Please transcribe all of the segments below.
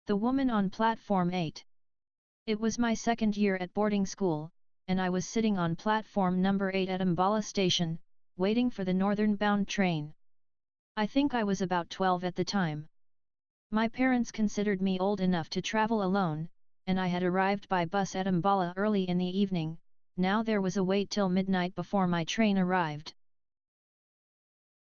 The woman on platform 8. It was my second year at boarding school, and I was sitting on platform number 8 at Ambala station, waiting for the northern-bound train. I think I was about 12 at the time. My parents considered me old enough to travel alone, and I had arrived by bus at Ambala early in the evening. Now there was a wait till midnight before my train arrived.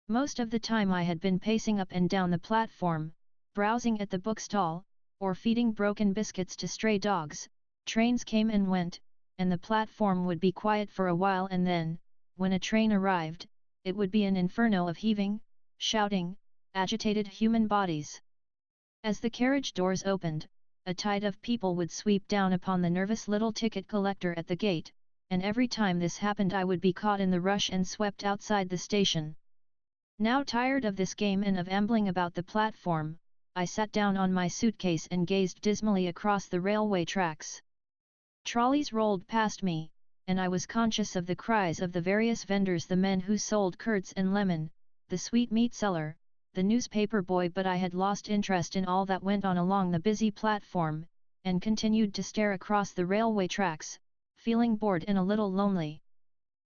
Most of the time I had been pacing up and down the platform, browsing at the bookstall, or feeding broken biscuits to stray dogs. Trains came and went, and the platform would be quiet for a while, and then, when a train arrived, it would be an inferno of heaving, shouting, agitated human bodies. As the carriage doors opened, a tide of people would sweep down upon the nervous little ticket collector at the gate, and every time this happened I would be caught in the rush and swept outside the station. Now tired of this game and of ambling about the platform, I sat down on my suitcase and gazed dismally across the railway tracks. Trolleys rolled past me, and I was conscious of the cries of the various vendors, the men who sold curds and lemon, the sweetmeat seller, the newspaper boy, but I had lost interest in all that went on along the busy platform, and continued to stare across the railway tracks, feeling bored and a little lonely.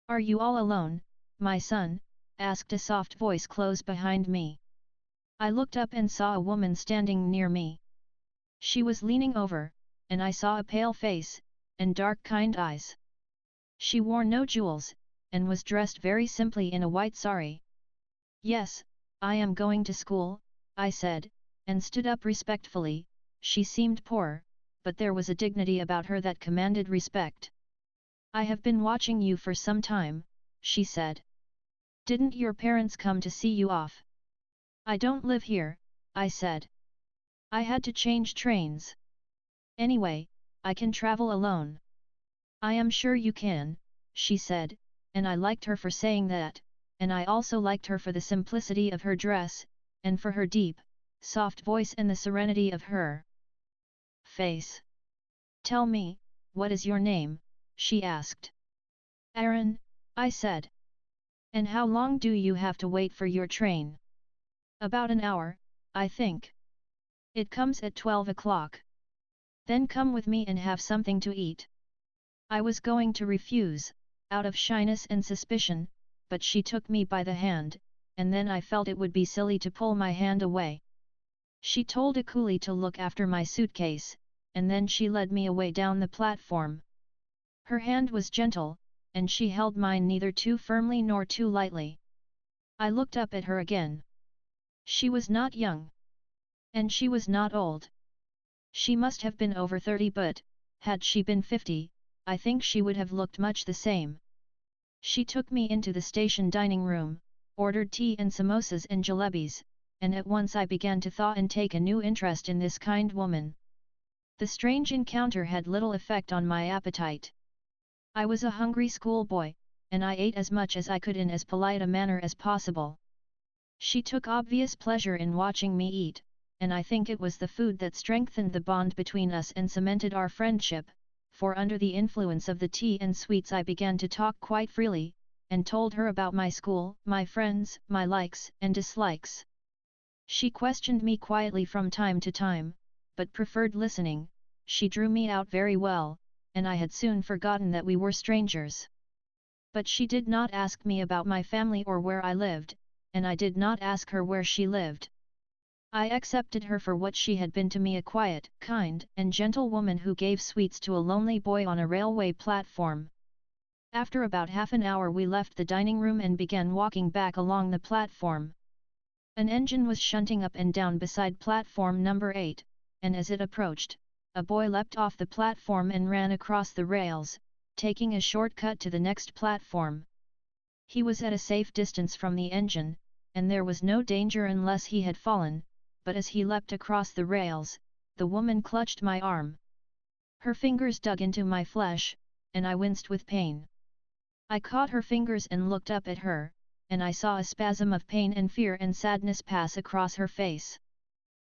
"Are you all alone, my son?" asked a soft voice close behind me. I looked up and saw a woman standing near me. She was leaning over, and I saw a pale face, and dark kind eyes. She wore no jewels, and was dressed very simply in a white sari. "Yes, I am going to school," I said, and stood up respectfully. She seemed poor, but there was a dignity about her that commanded respect. "I have been watching you for some time," she said. "Didn't your parents come to see you off?" "I don't live here," I said. "I had to change trains. Anyway, I can travel alone." "I am sure you can," she said, and I liked her for saying that, and I also liked her for the simplicity of her dress, and for her deep, soft voice and the serenity of her face. "Tell me, what is your name?" she asked. "Aaron," I said. "And how long do you have to wait for your train?" "About an hour, I think. It comes at 12 o'clock. Then come with me and have something to eat." I was going to refuse, out of shyness and suspicion, but she took me by the hand, and then I felt it would be silly to pull my hand away. She told a coolie to look after my suitcase, and then she led me away down the platform. Her hand was gentle, and she held mine neither too firmly nor too lightly. I looked up at her again. She was not young. And she was not old. She must have been over 30, but, had she been 50, I think she would have looked much the same. She took me into the station dining room, ordered tea and samosas and jalebis, and at once I began to thaw and take a new interest in this kind woman. The strange encounter had little effect on my appetite. I was a hungry schoolboy, and I ate as much as I could in as polite a manner as possible. She took obvious pleasure in watching me eat, and I think it was the food that strengthened the bond between us and cemented our friendship, for under the influence of the tea and sweets I began to talk quite freely, and told her about my school, my friends, my likes and dislikes. She questioned me quietly from time to time, but preferred listening. She drew me out very well, and I had soon forgotten that we were strangers. But she did not ask me about my family or where I lived, and I did not ask her where she lived. I accepted her for what she had been to me, a quiet, kind, and gentle woman who gave sweets to a lonely boy on a railway platform. After about half an hour we left the dining room and began walking back along the platform. An engine was shunting up and down beside platform number 8, and as it approached, a boy leapt off the platform and ran across the rails, taking a shortcut to the next platform. He was at a safe distance from the engine, and there was no danger unless he had fallen, but as he leapt across the rails, the woman clutched my arm. Her fingers dug into my flesh, and I winced with pain. I caught her fingers and looked up at her, and I saw a spasm of pain and fear and sadness pass across her face.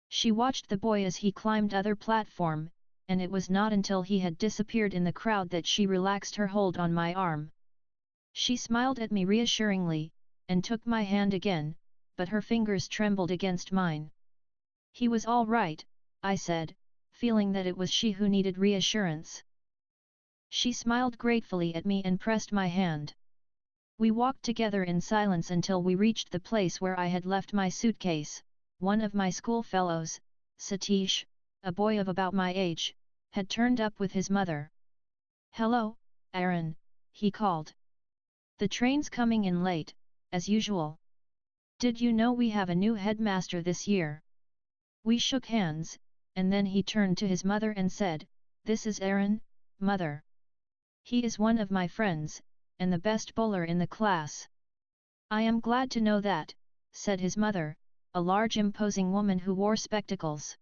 She watched the boy as he climbed other platform, and it was not until he had disappeared in the crowd that she relaxed her hold on my arm. She smiled at me reassuringly, and took my hand again, but her fingers trembled against mine. "He was all right," I said, feeling that it was she who needed reassurance. She smiled gratefully at me and pressed my hand. We walked together in silence until we reached the place where I had left my suitcase. One of my schoolfellows, Satish, a boy of about my age, had turned up with his mother. "Hello, Aaron," he called. "The train's coming in late, as usual. Did you know we have a new headmaster this year?" We shook hands, and then he turned to his mother and said, "This is Aaron, mother. He is one of my friends, and the best bowler in the class." "I am glad to know that," said his mother, a large imposing woman who wore spectacles.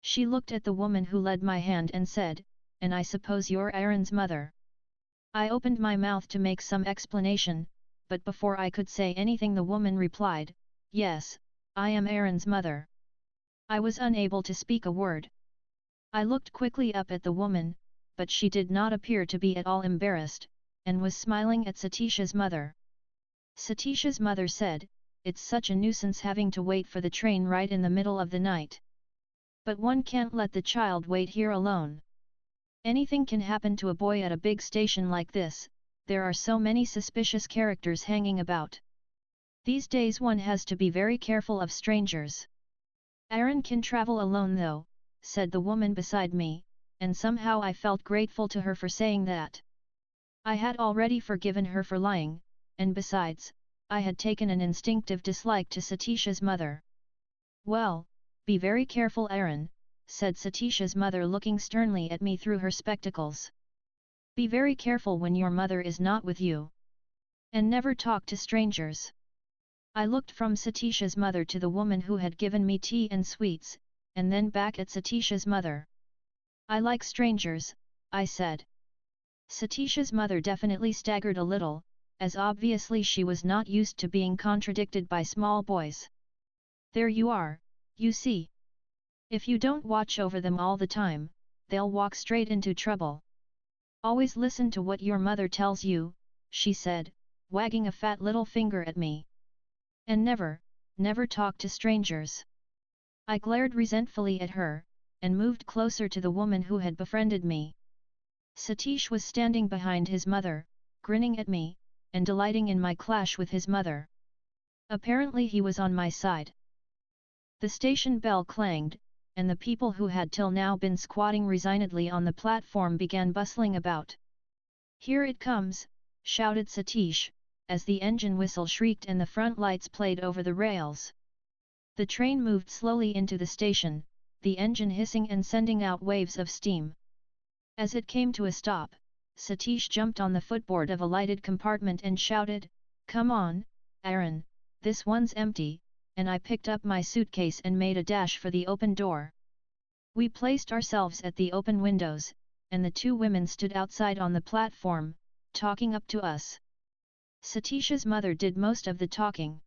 She looked at the woman who led my hand and said, "And I suppose you're Aaron's mother?" I opened my mouth to make some explanation, but before I could say anything the woman replied, "Yes, I am Aaron's mother." I was unable to speak a word. I looked quickly up at the woman, but she did not appear to be at all embarrassed, and was smiling at Satish's mother. Satish's mother said, "It's such a nuisance having to wait for the train right in the middle of the night. But one can't let the child wait here alone. Anything can happen to a boy at a big station like this, there are so many suspicious characters hanging about. These days one has to be very careful of strangers." "Aaron can travel alone though," said the woman beside me, and somehow I felt grateful to her for saying that. I had already forgiven her for lying, and besides, I had taken an instinctive dislike to Satish's mother. "Well, be very careful, Aaron," said Satish's mother looking sternly at me through her spectacles. "Be very careful when your mother is not with you. And never talk to strangers." I looked from Satish's mother to the woman who had given me tea and sweets, and then back at Satish's mother. "I like strangers," I said. Satish's mother definitely staggered a little, as obviously she was not used to being contradicted by small boys. "There you are, you see. If you don't watch over them all the time, they'll walk straight into trouble. Always listen to what your mother tells you," she said, wagging a fat little finger at me. "And never talk to strangers." I glared resentfully at her, and moved closer to the woman who had befriended me. Satish was standing behind his mother, grinning at me, and delighting in my clash with his mother. Apparently he was on my side. The station bell clanged, and the people who had till now been squatting resignedly on the platform began bustling about. "Here it comes," shouted Satish, as the engine whistle shrieked and the front lights played over the rails. The train moved slowly into the station, the engine hissing and sending out waves of steam. As it came to a stop, Satish jumped on the footboard of a lighted compartment and shouted, "Come on, Aaron, this one's empty," and I picked up my suitcase and made a dash for the open door. We placed ourselves at the open windows, and the two women stood outside on the platform, talking up to us. Satish's mother did most of the talking.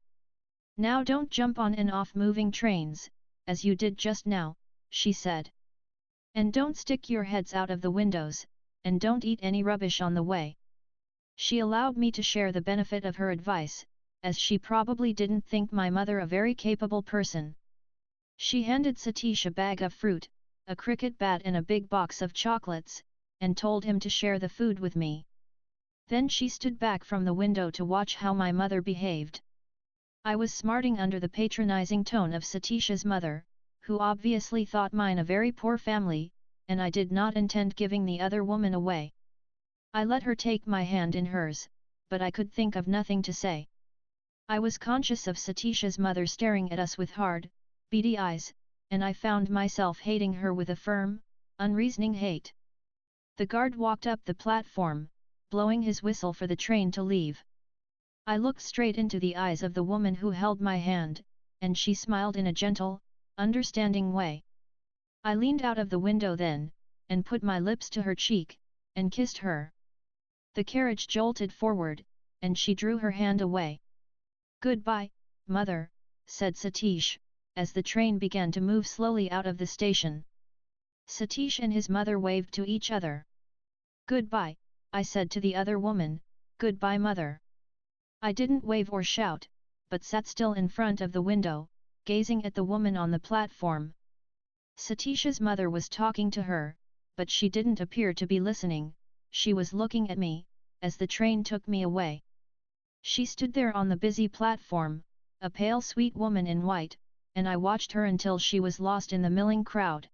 "Now don't jump on and off moving trains, as you did just now," she said. "And don't stick your heads out of the windows, and don't eat any rubbish on the way." She allowed me to share the benefit of her advice, as she probably didn't think my mother a very capable person. She handed Satish a bag of fruit, a cricket bat and a big box of chocolates, and told him to share the food with me. Then she stood back from the window to watch how my mother behaved. I was smarting under the patronizing tone of Satish's mother, who obviously thought mine a very poor family, and I did not intend giving the other woman away. I let her take my hand in hers, but I could think of nothing to say. I was conscious of Satish's mother staring at us with hard, beady eyes, and I found myself hating her with a firm, unreasoning hate. The guard walked up the platform, blowing his whistle for the train to leave. I looked straight into the eyes of the woman who held my hand, and she smiled in a gentle, understanding way. I leaned out of the window then, and put my lips to her cheek, and kissed her. The carriage jolted forward, and she drew her hand away. "Goodbye, mother," said Satish, as the train began to move slowly out of the station. Satish and his mother waved to each other. "Goodbye," I said to the other woman, "Goodbye, mother." I didn't wave or shout, but sat still in front of the window, gazing at the woman on the platform. Satisha's mother was talking to her, but she didn't appear to be listening, she was looking at me, as the train took me away. She stood there on the busy platform, a pale sweet woman in white, and I watched her until she was lost in the milling crowd.